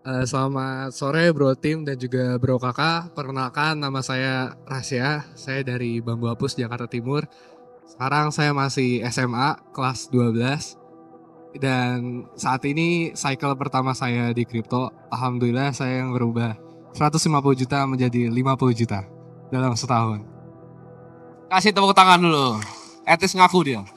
Selamat sore Bro Tim dan juga Bro Kakak. Perkenalkan nama saya Rasya. Saya dari Bambu Apus Jakarta Timur. Sekarang saya masih SMA kelas 12 dan saat ini cycle pertama saya di kripto. Alhamdulillah saya yang berubah 150 juta menjadi 50 juta dalam setahun. Kasih tepuk tangan dulu. Etis ngaku dia.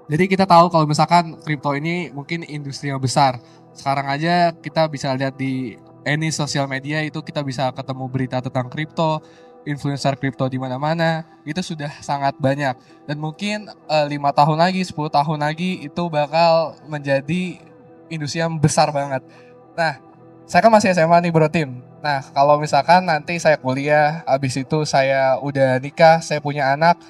Jadi kita tahu kalau misalkan kripto ini mungkin industri yang besar. Sekarang aja kita bisa lihat di any sosial media itu kita bisa ketemu berita tentang kripto, influencer kripto di mana-mana. Itu sudah sangat banyak. Dan mungkin 5 tahun lagi, 10 tahun lagi itu bakal menjadi industri yang besar banget. Nah, saya kan masih SMA nih Bro Tim. Nah, kalau misalkan nanti saya kuliah, habis itu saya udah nikah, saya punya anak,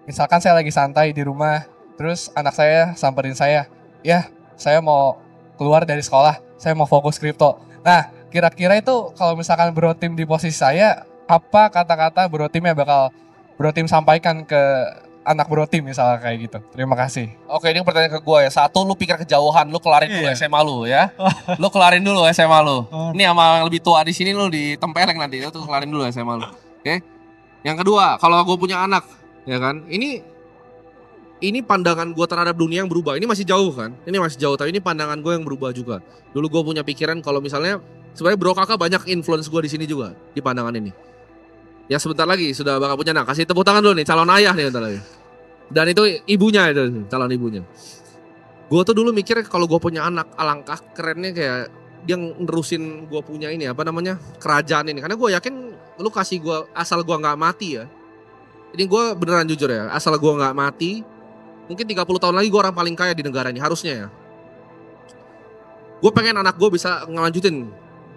misalkan saya lagi santai di rumah, terus anak saya samperin saya, ya saya mau keluar dari sekolah, saya mau fokus kripto. Nah, kira-kira itu kalau misalkan Bro Tim di posisi saya, apa kata-kata Bro Tim yang bakal Bro Tim sampaikan ke anak Bro Tim misalnya kayak gitu. Terima kasih. Oke, ini pertanyaan ke gue ya. Satu, lu pikir kejauhan, lu kelarin dulu Iya. SMA lu ya. Lu kelarin dulu SMA lu. Oh. Ini sama yang lebih tua di sini lu ditempeleng nanti. Lu tuh kelarin dulu SMA lu. Oke. Yang kedua, kalau gue punya anak, ya kan? Ini pandangan gue terhadap dunia yang berubah. Ini masih jauh kan? Ini masih jauh, tapi ini pandangan gue yang berubah juga. Dulu gue punya pikiran kalau misalnya sebenarnya Bro Kakak banyak influence gue di sini juga di pandangan ini. Ya sebentar lagi sudah bakal punya anak. Kasih tepuk tangan dulu nih, calon ayah nih bentar lagi. Dan itu ibunya itu, calon ibunya. Gue tuh dulu mikir kalau gue punya anak, alangkah kerennya kayak dia nerusin gue punya ini apa namanya kerajaan ini. Karena gue yakin lu kasih gue asal gue nggak mati ya. Ini gue beneran jujur ya, asal gue nggak mati. Mungkin 30 tahun lagi gue orang paling kaya di negara ini, harusnya ya. Gue pengen anak gue bisa ngelanjutin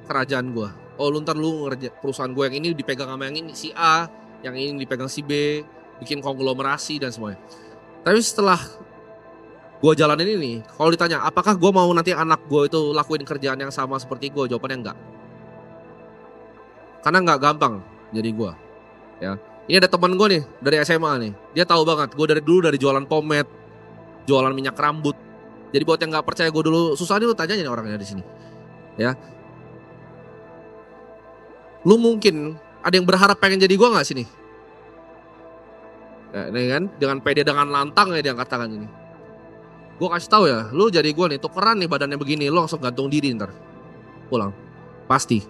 kerajaan gue. Oh lu ntar lu ngerja perusahaan gue yang ini dipegang sama yang ini si A, yang ini dipegang si B, bikin konglomerasi dan semuanya. Tapi setelah gue jalanin ini, kalau ditanya apakah gue mau nanti anak gue itu lakuin kerjaan yang sama seperti gue, jawabannya enggak. Karena enggak gampang jadi gue. Ya. Ini ada teman gue nih dari SMA nih. Dia tahu banget gue dari dulu dari jualan pomade, jualan minyak rambut. Jadi buat yang nggak percaya gue dulu susah nih lu tanya nih orangnya di sini. Ya. Lu mungkin ada yang berharap pengen jadi gue nggak sini? Ya, ini kan dengan pede dengan lantang ya dia angkat tangan ini. Gue kasih tahu ya, lu jadi gue nih tukeran nih badannya begini, lu langsung gantung diri ntar pulang. Pasti.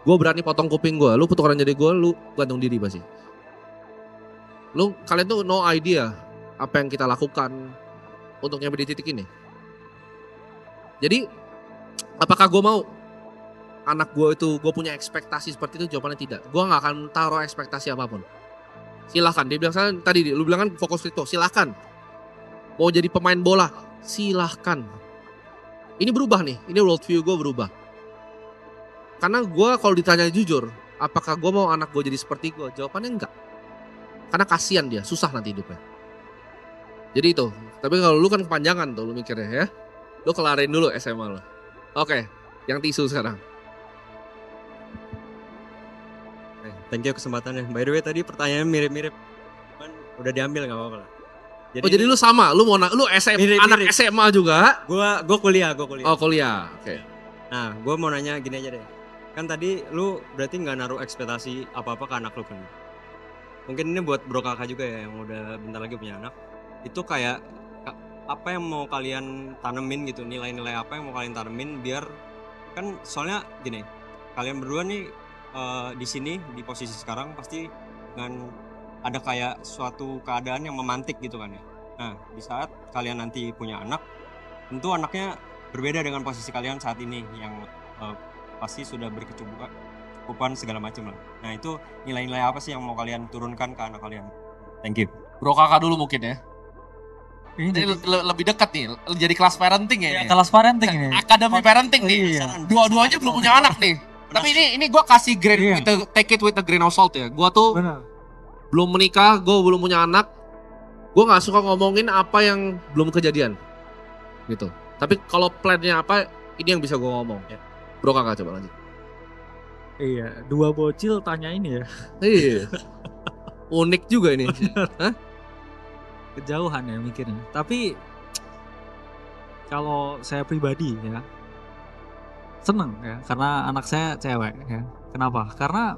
Gue berani potong kuping gue, lu tukeran jadi gue, lu gantung diri pasti. Lu kalian tuh no idea apa yang kita lakukan untuk nyampe di titik ini. Jadi apakah gue mau anak gue itu gue punya ekspektasi seperti itu? Jawabannya tidak. Gue nggak akan taruh ekspektasi apapun. Silahkan. Dia bilang tadi lu bilang kan fokus kripto. Silahkan. Mau jadi pemain bola, silahkan. Ini berubah nih. Ini worldview gue berubah. Karena gue kalau ditanya jujur, apakah gue mau anak gue jadi seperti gue? Jawabannya enggak. Karena kasihan dia, susah nanti hidupnya. Jadi itu. Tapi kalau lu kan kepanjangan tuh lu mikirnya ya. Lu kelarin dulu SMA lu. Oke, yang tisu sekarang. Thank you kesempatannya. By the way tadi pertanyaannya mirip-mirip. Cuman udah diambil nggak apa-apa lah. Jadi lu sama, lu SMA, Mirip-mirip. anak SMA juga? Gua kuliah. Oh kuliah, oke. Nah, gua mau nanya gini aja deh. Kan tadi lu berarti nggak naruh ekspektasi apa-apa ke anak lu kan? Mungkin ini buat bro kakak juga ya yang udah bentar lagi punya anak. Itu kayak apa yang mau kalian tanemin gitu, nilai-nilai apa yang mau kalian tanemin biar kan soalnya gini, kalian berdua nih di sini di posisi sekarang pasti dengan ada kayak suatu keadaan yang memantik gitu kan ya. Nah, di saat kalian nanti punya anak, tentu anaknya berbeda dengan posisi kalian saat ini yang pasti sudah berkecukupan segala macam lah. Nah, itu nilai-nilai apa sih yang mau kalian turunkan ke anak kalian? Thank you. Bro kakak dulu mungkin ya. Ini lebih dekat nih, jadi kelas parenting ya. Kelas parenting ini. Akademi parenting nih. Iya. Dua-duanya belum punya anak nih. Tapi ini gue kasih grade, take it with a grain of salt ya. Gue tuh Benar. belum menikah, gue belum punya anak. Gue nggak suka ngomongin apa yang belum kejadian, gitu. Tapi kalau plannya apa, ini yang bisa gue ngomong. Ya. Bro kakak coba lanjut. Iya, dua bocil tanya ini ya. Iya. Unik juga ini. Hah? Kejauhan ya mikirnya. Tapi kalau saya pribadi ya seneng ya karena anak saya cewek ya. Kenapa? Karena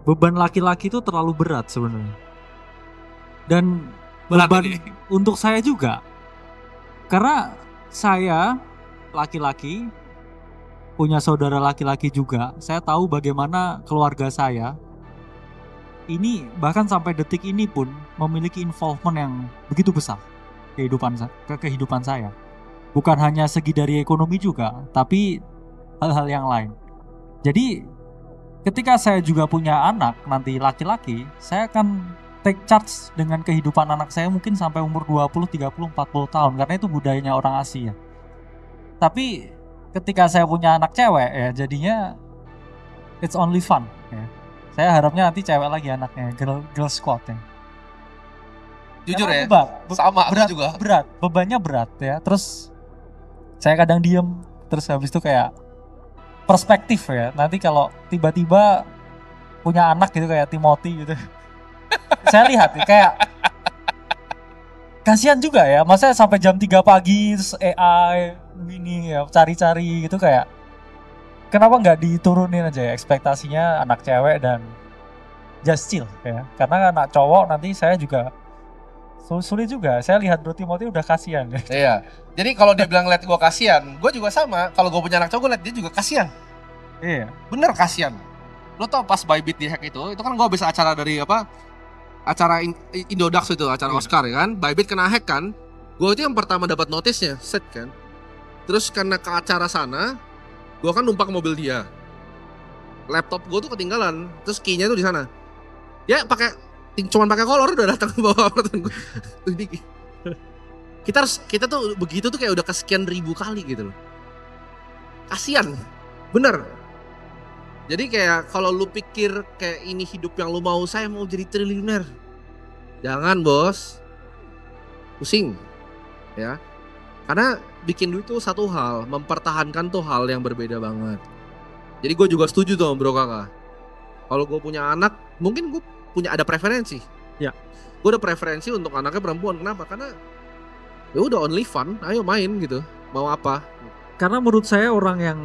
beban laki-laki itu terlalu berat sebenarnya. Dan Berat beban ini. untuk saya juga. Karena saya laki-laki punya saudara laki-laki juga. Saya tahu bagaimana keluarga saya ini bahkan sampai detik ini pun memiliki involvement yang begitu besar kehidupan saya. Bukan hanya segi dari ekonomi juga, tapi hal-hal yang lain. Jadi ketika saya juga punya anak nanti laki-laki, saya akan take charge dengan kehidupan anak saya mungkin sampai umur 20, 30, 40 tahun karena itu budayanya orang Asia. Tapi ketika saya punya anak cewek ya jadinya it's only fun ya. Saya harapnya nanti cewek lagi anaknya, girl squad ya. Jujur Karena ya, sama berat, aku juga. berat, bebannya berat ya. Terus saya kadang diem, terus habis itu kayak perspektif ya. Nanti kalau tiba-tiba punya anak gitu kayak Timothy gitu, saya lihat ya, kayak kasihan juga ya. Masa sampai jam 3 pagi terus AI gini ya cari-cari gitu kayak kenapa nggak diturunin aja ya ekspektasinya anak cewek dan just chill ya. Karena anak cowok nanti saya juga sulit juga. Saya lihat Bro Timothy udah kasihan ya. Iya. Jadi kalau dia bilang lihat gue kasihan, gue juga sama. Kalau gue punya anak cowok, gue lihat dia juga kasihan. Iya. Bener kasihan. Lo tau pas Bybit di hack itu kan gue habis acara dari apa? Acara Indodax itu, acara Oscar ya kan. Bybit kena hack kan. Gue itu yang pertama dapat notisnya, set kan. Terus karena ke acara sana, gue kan numpang mobil dia. Laptop gue tuh ketinggalan, terus key-nya tuh di sana. Ya cuman pakai kolor udah datang ke bawah apartemen gue. Kita tuh begitu tuh kayak udah kesekian ribu kali gitu loh. Kasian, bener. Jadi kayak kalau lu pikir kayak ini hidup yang lu mau, saya mau jadi triliuner. Jangan bos, pusing, ya. Karena bikin duit tuh satu hal, mempertahankan tuh hal yang berbeda banget. Jadi gue juga setuju tuh bro kakak. Kalau gue punya anak, mungkin gue ada preferensi. Ya. Gue ada preferensi untuk anaknya perempuan. Kenapa? Karena ya udah only fun, ayo main gitu. Mau apa? Karena menurut saya orang yang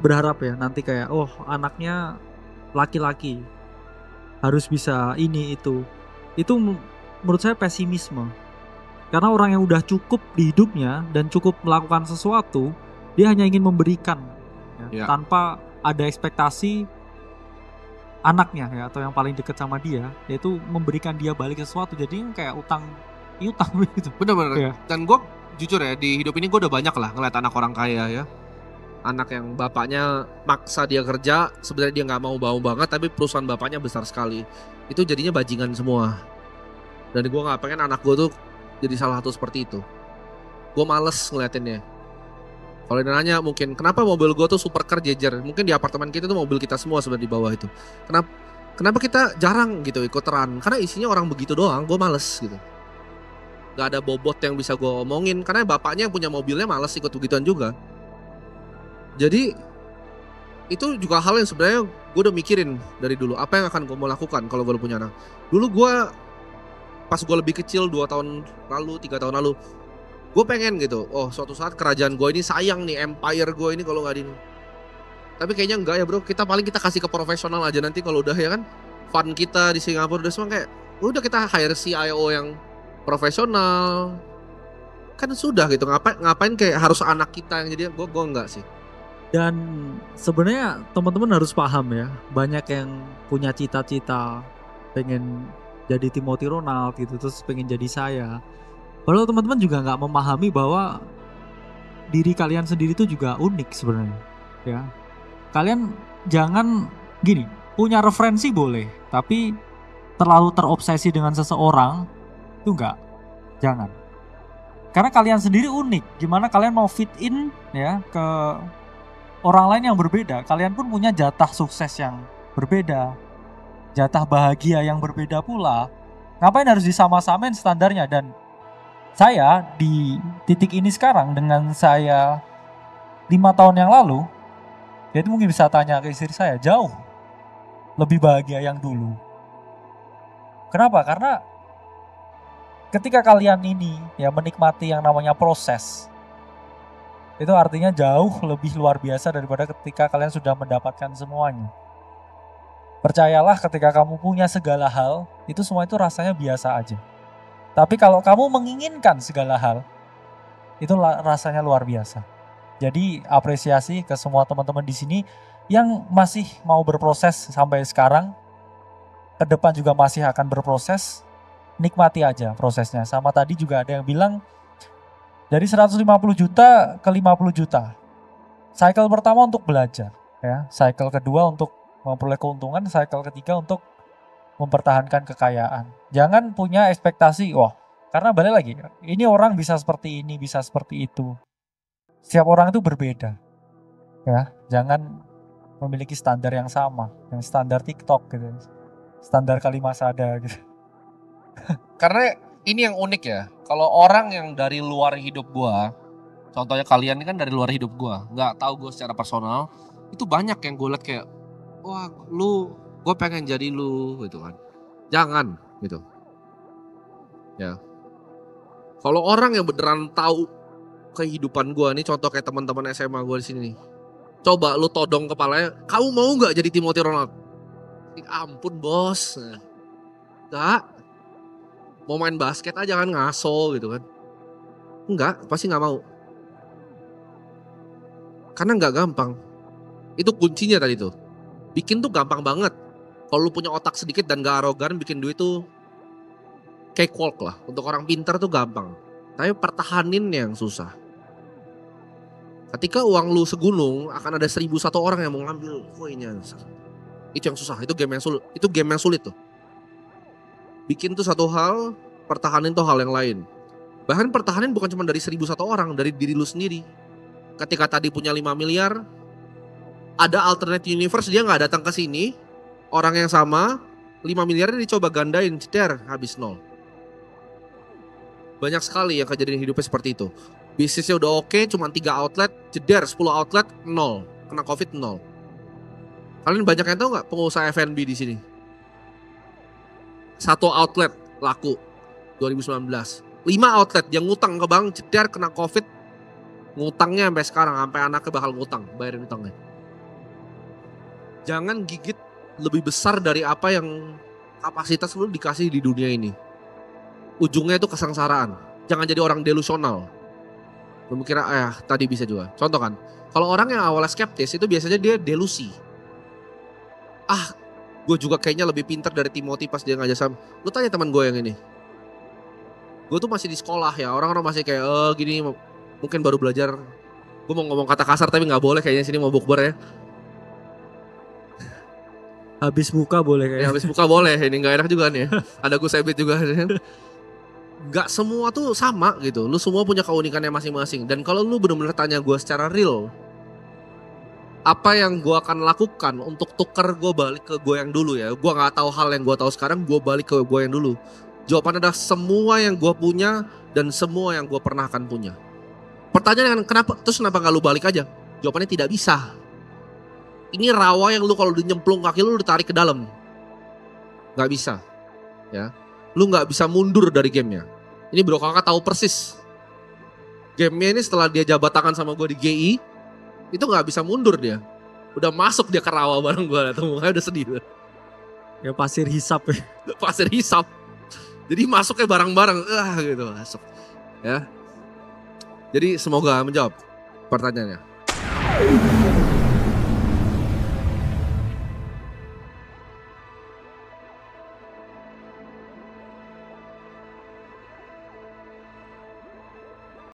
berharap ya nanti kayak anaknya laki-laki harus bisa ini itu menurut saya pesimisme. Karena orang yang udah cukup di hidupnya dan cukup melakukan sesuatu, dia hanya ingin memberikan ya, tanpa ada ekspektasi anaknya ya atau yang paling dekat sama dia, yaitu memberikan dia balik sesuatu. Jadi kayak utang gitu. Bener-bener. Ya. Dan gue jujur ya, di hidup ini gue udah banyak lah ngeliat anak orang kaya ya. Anak yang bapaknya maksa dia kerja, sebenarnya dia nggak mau banget, tapi perusahaan bapaknya besar sekali. Itu jadinya bajingan semua. Dan gue nggak pengen anak gue tuh jadi salah satu seperti itu. Gue males ngeliatinnya. Kalau nanya mungkin kenapa mobil gue tuh supercar jejer, mungkin di apartemen kita tuh mobil kita semua sebenarnya di bawah itu. Kenapa kita jarang gitu ikut run? Karena isinya orang begitu doang, gue males gitu. Gak ada bobot yang bisa gue omongin, karena bapaknya yang punya mobilnya males ikut begituan juga. Jadi itu juga hal yang sebenarnya gue udah mikirin dari dulu. Apa yang akan gue mau lakukan kalau gue punya anak. Dulu gue pas gue lebih kecil 2 tahun lalu, 3 tahun lalu, gue pengen gitu, suatu saat kerajaan gue ini sayang nih, empire gue ini kalau nggak di. Tapi kayaknya enggak ya bro, kita kasih ke profesional aja nanti kalau udah ya kan. Fund kita di Singapura udah semua kayak, udah kita hire CIO yang profesional. Kan sudah gitu, ngapain kayak harus anak kita yang jadi, gue enggak sih. Dan sebenarnya teman-teman harus paham ya, banyak yang punya cita-cita pengen jadi Timothy Ronald gitu, terus pengen jadi saya. Padahal teman-teman juga nggak memahami bahwa diri kalian sendiri itu juga unik sebenarnya. Ya, kalian jangan gini, punya referensi boleh, tapi terlalu terobsesi dengan seseorang itu enggak, jangan. Karena kalian sendiri unik. Gimana kalian mau fit in ya ke orang lain yang berbeda? Kalian pun punya jatah sukses yang berbeda, jatah bahagia yang berbeda pula. Ngapain harus disama-samain standarnya? Dan saya di titik ini sekarang dengan saya 5 tahun yang lalu, ya itu mungkin bisa tanya ke istri saya, jauh lebih bahagia yang dulu. Kenapa? Karena ketika kalian ini ya menikmati yang namanya proses, itu artinya jauh lebih luar biasa daripada ketika kalian sudah mendapatkan semuanya. Percayalah, ketika kamu punya segala hal, itu semua itu rasanya biasa aja. Tapi kalau kamu menginginkan segala hal, itu rasanya luar biasa. Jadi apresiasi ke semua teman-teman di sini yang masih mau berproses sampai sekarang, ke depan juga masih akan berproses. Nikmati aja prosesnya. Sama tadi juga ada yang bilang dari 150 juta ke 50 juta. Cycle pertama untuk belajar, ya. Cycle kedua untuk memperoleh keuntungan, cycle ketiga untuk mempertahankan kekayaan. Jangan punya ekspektasi, wah, karena balik lagi, ini orang bisa seperti ini, bisa seperti itu. Setiap orang itu berbeda. Ya, jangan memiliki standar yang sama, yang standar TikTok gitu. Standar Kalimasada gitu. Karena ini yang unik ya. Kalau orang yang dari luar hidup gua, contohnya kalian ini kan dari luar hidup gua, nggak tahu gua secara personal, itu banyak yang gue liat kayak, wah gue pengen jadi lu gitu kan. Jangan gitu. Ya. Kalau orang yang beneran tahu kehidupan gue nih, contoh kayak teman-teman SMA gue di sini nih. Coba lu todong kepalanya, kamu mau nggak jadi Timothy Ronaldo? Ampun bos. Nggak. Mau main basket aja kan ngaso gitu kan. Enggak, pasti nggak mau. Karena nggak gampang. Itu kuncinya tadi tuh. Bikin tuh gampang banget. Kalau lu punya otak sedikit dan gak arogan, bikin duit tuh cakewalk lah. Untuk orang pintar tuh gampang. Tapi pertahanin yang susah. Ketika uang lu segunung, akan ada 1001 orang yang mau ngambil koinnya. Itu yang susah. Itu game yang sulit. Itu game yang sulit tuh. Bikin tuh satu hal, pertahanin tuh hal yang lain. Bahkan pertahanin bukan cuma dari 1001 orang, dari diri lu sendiri. Ketika tadi punya 5 miliar, ada alternate universe, dia gak datang ke sini, orang yang sama, 5 miliarnya dicoba gandain, ceder, habis 0. Banyak sekali yang kejadian hidupnya seperti itu. Bisnisnya udah oke, cuma 3 outlet, jeder 10 outlet, 0. Kena COVID 0. Kalian banyak yang tahu gak pengusaha F&B di sini? 1 outlet laku 2019. 5 outlet yang ngutang ke bank, jeder kena COVID, ngutangnya sampai sekarang, sampai anaknya bakal ngutang, bayarin utangnya. Jangan gigit lebih besar dari apa yang kapasitas lu dikasih di dunia ini. Ujungnya itu kesengsaraan. Jangan jadi orang delusional. Lu kira tadi bisa juga. Contoh kan, kalau orang yang awalnya skeptis itu biasanya dia delusi. Gue juga kayaknya lebih pintar dari Timothy pas dia ngajak Sam. Lu tanya teman gue yang ini. Gue tuh masih di sekolah ya, orang-orang masih kayak gini, mungkin baru belajar. Gue mau ngomong kata kasar tapi gak boleh kayaknya, sini mau bukber ya. Habis buka boleh kayaknya. Ya, habis buka boleh, ini gak enak juga nih ya. Ada Gus Ebit juga. Gak semua tuh sama gitu. Lu semua punya keunikannya masing-masing. Dan kalau lu bener-bener tanya gue secara real, apa yang gue akan lakukan untuk tukar gue balik ke gue yang dulu ya. Gue gak tahu hal yang gue tahu sekarang, gue balik ke gue yang dulu. Jawabannya adalah semua yang gue punya dan semua yang gue pernah akan punya. Pertanyaan kenapa? Terus kenapa gak lu balik aja? Jawabannya tidak bisa. Ini rawa yang lu kalau nyemplung kaki lu ditarik ke dalam. Gak bisa. Ya. Lu gak bisa mundur dari gamenya. Ini Bro Kakak tahu persis. Gamenya ini setelah dia jabat tangan sama gue di GI, itu gak bisa mundur dia. Udah masuk dia ke rawa bareng gue. Mukanya udah sedih. Ya pasir hisap ya. Pasir hisap. Jadi masuknya bareng-bareng. Gitu masuk. Ya. Jadi semoga menjawab pertanyaannya.